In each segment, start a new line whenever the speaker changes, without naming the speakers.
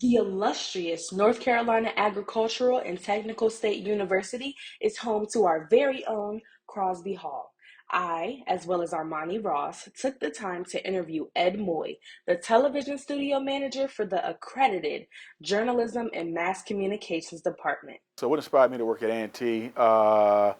The illustrious North Carolina Agricultural and Technical State University is home to our very own Crosby Hall. I, as well as Armani Ross, took the time to interview Ed Moye, the television studio manager for the accredited Journalism and Mass Communications Department.
So what inspired me to work at A&T? So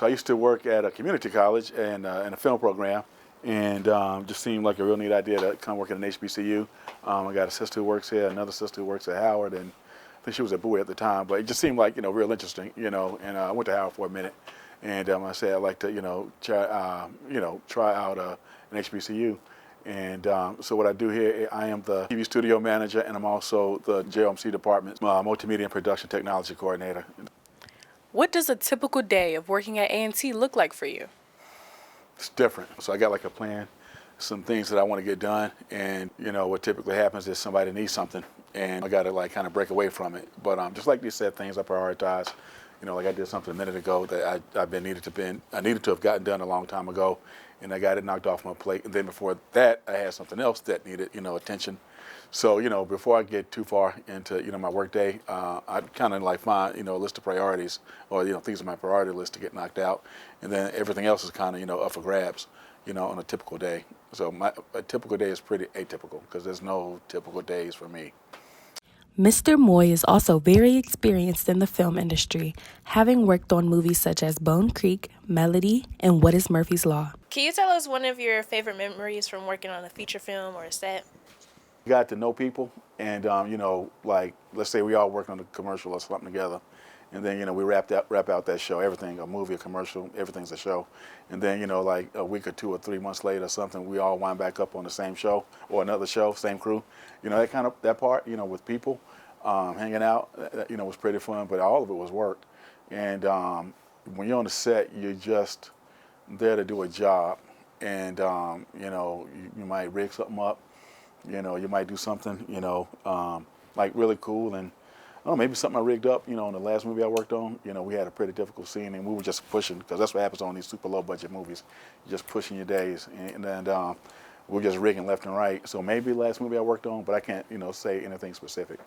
I used to work at a community college and in a film program, and just seemed like a real neat idea to come work at an HBCU. I got a sister who works here, another sister who works at Howard, and I think she was at Bowie at the time. But it just seemed like real interesting, And I went to Howard for a minute, and I said I'd like to try out an HBCU. And so what I do here, I am the TV studio manager, and I'm also the JOMC department multimedia and production technology coordinator.
What does a typical day of working at A&T look like for you?
It's different. So I got like a plan, some things that I want to get done, and what typically happens is somebody needs something, and I got to like kind of break away from it. But just like these said things, I prioritize. Like I did something a minute ago that I needed to have gotten done a long time ago, and I got it knocked off my plate. And then before that, I had something else that needed attention. So before I get too far into my work day, I kind of like find a list of priorities or things on my priority list to get knocked out, and then everything else is kind of up for grabs on a typical day. So a typical day is pretty atypical because there's no typical days for me.
Mr. Moye is also very experienced in the film industry, having worked on movies such as Bone Creek, Melody, and What is Murphy's Law.
Can you tell us one of your favorite memories from working on a feature film or a set?
Got to know people, and like let's say we all work on a commercial or something together, and then we wrap out that show, everything, a movie, a commercial, everything's a show, and then like a week or 2 or 3 months later or something, we all wind back up on the same show or another show, same crew, that part, with people, hanging out, was pretty fun, but all of it was work, and when you're on the set, you're just there to do a job, and you might rig something up. You might do something, like really cool, and maybe something I rigged up, in the last movie I worked on, we had a pretty difficult scene, and we were just pushing, because that's what happens on these super low budget movies. You're just pushing your days, and then we're just rigging left and right. So maybe the last movie I worked on, but I can't, say anything specific.